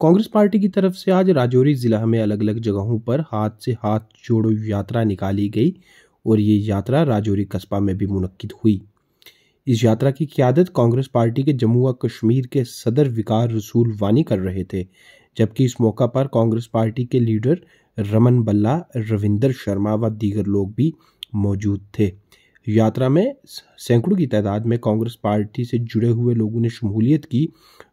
Congress party की तरफ से आज राजौरी जिला में अलग अलग जगहों पर हाथ से हाथ जोड़ो यात्रा निकाली गई और ये यात्रा राजौरी कस्बा में भी मुनक्किद हुई। इस यात्रा की क़यादत कांग्रेस पार्टी के जम्मू व कश्मीर के सदर विकार रसूल वानी कर रहे थे, जबकि इस मौका पर कांग्रेस पार्टी के लीडर रमन बल्ला, रविंदर शर्मा व दीगर लोग भी मौजूद थे। यात्रा में सैकड़ों की तादाद में कांग्रेस पार्टी से जुड़े हुए लोगों ने शमूलियत की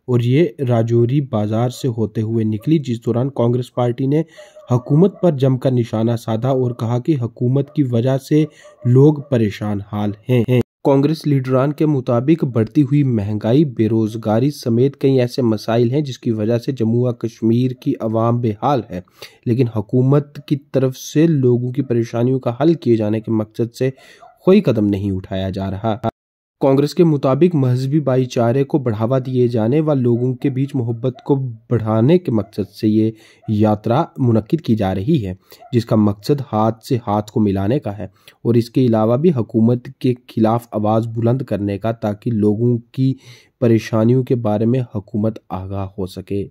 और ये राजौरी बाजार से होते हुए निकली, जिस दौरान कांग्रेस पार्टी ने हुकूमत पर जमकर निशाना साधा और कहा कि हुकूमत की वजह से लोग परेशान हाल हैं। कांग्रेस लीडरान के मुताबिक बढ़ती हुई महंगाई, बेरोजगारी समेत कई ऐसे मसाइल हैं जिसकी वजह से जम्मू व कश्मीर की आवाम बेहाल है, लेकिन हुकूमत की तरफ से लोगों की परेशानियों का हल किए जाने के मकसद से कोई कदम नहीं उठाया जा रहा। कांग्रेस के मुताबिक मजहबी भाईचारे को बढ़ावा दिए जाने व लोगों के बीच मोहब्बत को बढ़ाने के मकसद से ये यात्रा मुनक्किद की जा रही है, जिसका मकसद हाथ से हाथ को मिलाने का है और इसके अलावा भी हुकूमत के खिलाफ आवाज़ बुलंद करने का, ताकि लोगों की परेशानियों के बारे में हुकूमत आगाह हो सके।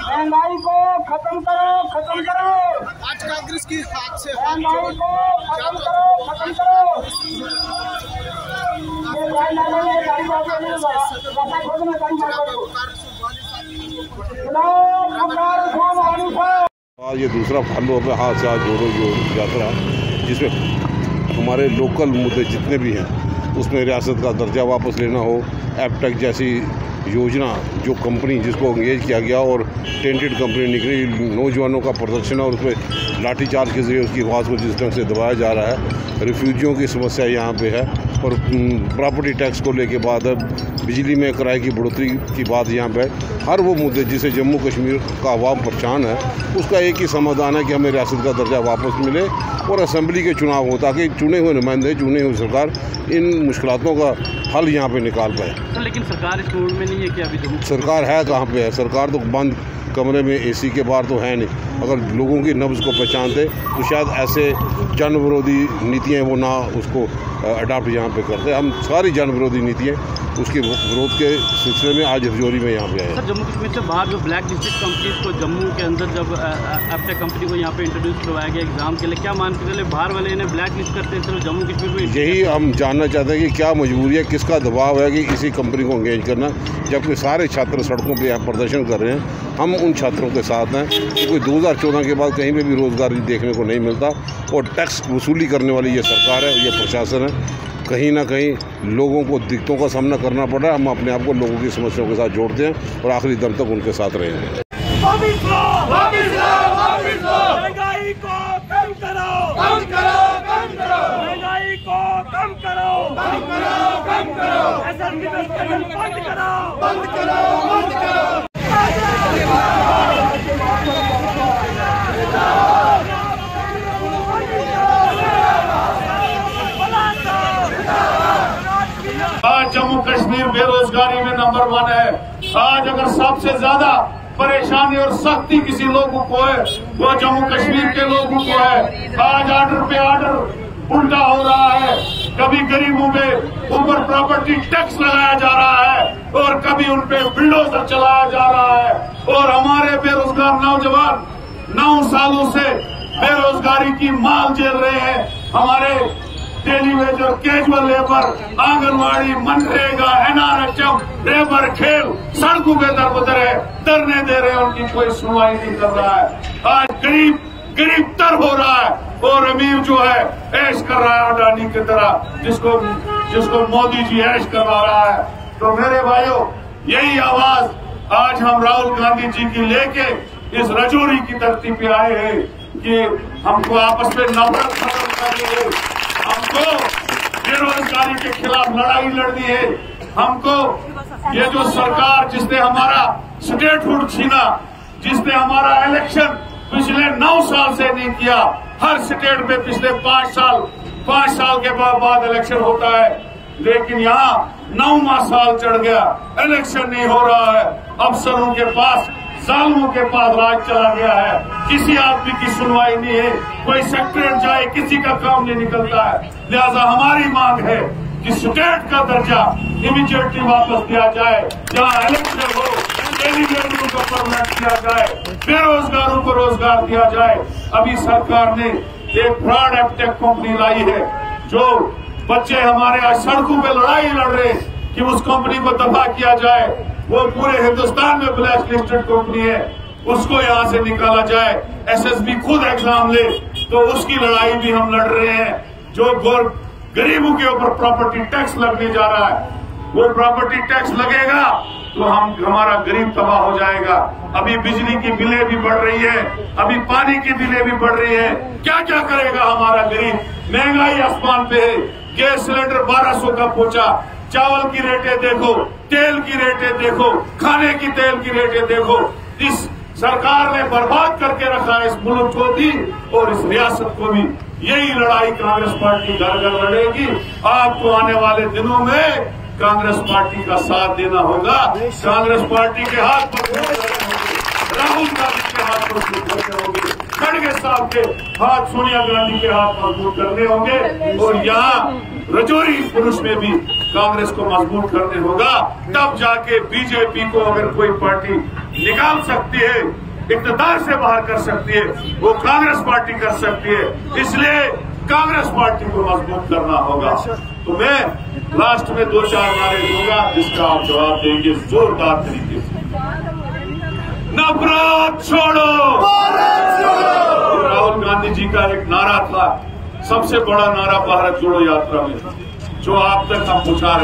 महंगाई को खत्म करो, खत्म करो। आज कांग्रेस की हाथ से महंगाई को खत्म करो, खत्म करो। आज ये दूसरा फॉलो अप है हाथ से हाथ जोड़ो यात्रा, जिसमें हमारे लोकल मुद्दे जितने भी हैं उसमें रियासत का दर्जा वापस लेना हो, एपटेक जैसी योजना जो कंपनी जिसको एंगेज किया गया और टेंटेड कंपनी निकली, नौजवानों का प्रदर्शन है और उसमें लाठीचार्ज के जरिए उसकी आवाज़ को जिस ढंग से दबाया जा रहा है। रिफ्यूजियों की समस्या यहाँ पे है और प्रॉपर्टी टैक्स को लेके बात है, बिजली में किराए की बढ़ोतरी की बात यहाँ पे है। हर वो मुद्दे जिसे जम्मू कश्मीर का आवाम परेशान है उसका एक ही समाधान है कि हमें रियासत का दर्जा वापस मिले और असम्बली के चुनाव हो, ताकि चुने हुए नुमाइंदे, चुनी हुई सरकार इन मुश्किलों का हल यहाँ पे निकाल पाए। लेकिन सरकार इस मूड में नहीं है कि अभी सरकार है कहाँ पे है? सरकार तो बंद कमरे में एसी के बाहर तो है नहीं। अगर लोगों की नब्ज़ को पहचानते तो शायद ऐसे जन विरोधी नीतियाँ वो ना उसको अडाप्ट यहाँ पे करते। हम सारी जन विरोधी नीतियाँ उसके विरोध के सिलसिले में आज राजौरी में यहाँ पे आए। सर, जम्मू कश्मीर से बाहर जो ब्लैक लिस्टेड कंपनीज को जम्मू के अंदर जब एपटेक कंपनी को यहाँ पे इंट्रोड्यूस करवाया गया एग्जाम के लिए, क्या मान के चले बाहर वाले इन्हें ब्लैक लिस्ट करते हैं जम्मू कश्मीर में? यही हम जानना चाहते हैं कि क्या मजबूरी है, किसका दबाव है कि इसी कंपनी को एंगेज करना, जबकि सारे छात्र सड़कों पर यहाँ प्रदर्शन कर रहे हैं। हम उन छात्रों के साथ हैं कि कोई 2014 के बाद कहीं पर भी रोज़गार देखने को नहीं मिलता और टैक्स वसूली करने वाली ये सरकार है, ये प्रशासन है। कहीं ना कहीं लोगों को दिक्कतों का सामना करना पड़ रहा है। हम अपने आप को लोगों की समस्याओं के साथ जोड़ते हैं और आखिरी दम तक उनके साथ रहेंगे। महंगाई को कम करो, कम करो, कम करो। महंगाई को कम करो, कम करो, कम करो। SRP बंद करो, बंद करो, बंद करो, बंद करो। कश्मीर बेरोजगारी में नंबर 1 है। आज अगर सबसे ज्यादा परेशानी और सख्ती किसी लोगों को है वो जम्मू कश्मीर के लोगों को है। आज ऑर्डर पे ऑर्डर उल्टा हो रहा है। कभी गरीबों पे ऊपर प्रॉपर्टी टैक्स लगाया जा रहा है और कभी उन पे बुलडोजर चलाया जा रहा है। और हमारे बेरोजगार नौजवान 9 सालों से बेरोजगारी की माल झेल रहे हैं। हमारे डेली वेज और casual labour, anganwadi, MNREGA, NRHM, labour, खेल सड़कों पे दरबदर है, धरने दे रहे हैं, उनकी कोई सुनवाई नहीं कर रहा है। आज गरीब तर हो रहा है और अमीर जो है ऐश कर रहा है अडानी की तरह, जिसको मोदी जी ऐश करवा रहा है। तो मेरे भाइयों, यही आवाज आज हम राहुल गांधी जी की लेके इस राजौरी की धरती पे आए हैं कि हमको आपस में नफरत खत्म करनी है, हमको बेरोजगारी के खिलाफ लड़ाई लड़नी है। हमको ये जो सरकार जिसने हमारा स्टेटहुड छीना, जिसने हमारा इलेक्शन पिछले 9 साल से नहीं किया, हर स्टेट में पिछले 5 साल के बाद इलेक्शन होता है, लेकिन यहाँ 9वां साल चढ़ गया, इलेक्शन नहीं हो रहा है। अफसरों के पास, जालिमों के पास राज चला गया है। किसी आदमी की सुनवाई नहीं है, कोई सेक्रेटरी जाए किसी का काम नहीं निकलता है। लिहाजा हमारी मांग है कि स्टेट का दर्जा इमीडिएटली वापस दिया जाए, जहाँ इलेक्शन हो, डेलीगेटों को परमानेंट किया जाए, बेरोजगारों को रोजगार दिया जाए। अभी सरकार ने एक फ्रॉड एप्टेक कंपनी लाई है, जो बच्चे हमारे आज सड़कों पे लड़ाई लड़ रहे हैं कि उस कंपनी को दफा किया जाए। वो पूरे हिंदुस्तान में ब्लैक लिस्टेड कंपनी है, उसको यहाँ से निकाला जाए। SSB खुद एग्जाम ले, तो उसकी लड़ाई भी हम लड़ रहे हैं। जो गरीबों के ऊपर प्रॉपर्टी टैक्स लगने जा रहा है, वो प्रॉपर्टी टैक्स लगेगा तो हमारा गरीब तबाह हो जाएगा। अभी बिजली की बिलें भी बढ़ रही है, अभी पानी की बिलें भी बढ़ रही है। क्या क्या करेगा हमारा गरीब? महंगाई आसमान पे है, गैस सिलेंडर 1200 का पहुंचा, चावल की रेटें देखो, तेल की रेटें देखो, खाने की तेल की रेटें देखो। इस सरकार ने बर्बाद करके रखा है इस मुल्क को भी और इस रियासत को भी। यही लड़ाई कांग्रेस पार्टी घर घर लड़ेगी। आपको आने वाले दिनों में कांग्रेस पार्टी का साथ देना होगा। कांग्रेस पार्टी के हाथ मजबूत करने होंगे, राहुल गांधी के हाथ मजबूत करने होंगे, खड़गे साहब के हाथ, सोनिया गांधी के हाथ मजबूत करने होंगे। और यहाँ राजौरी पुरुष में भी कांग्रेस को मजबूत करने होगा। तब जाके बीजेपी को अगर कोई पार्टी निकाल सकती है, इक़्तिदार से बाहर कर सकती है, वो कांग्रेस पार्टी कर सकती है। इसलिए कांग्रेस पार्टी को मजबूत करना होगा। तो मैं लास्ट में 2-4 नारे दूंगा, जिसका आप जवाब देंगे जोरदार तरीके से। नफरत छोड़ो, राहुल गांधी जी का एक नारा था, सबसे बड़ा नारा भारत जोड़ो यात्रा में, जो आप तक हम पहुंचा रहे हैं।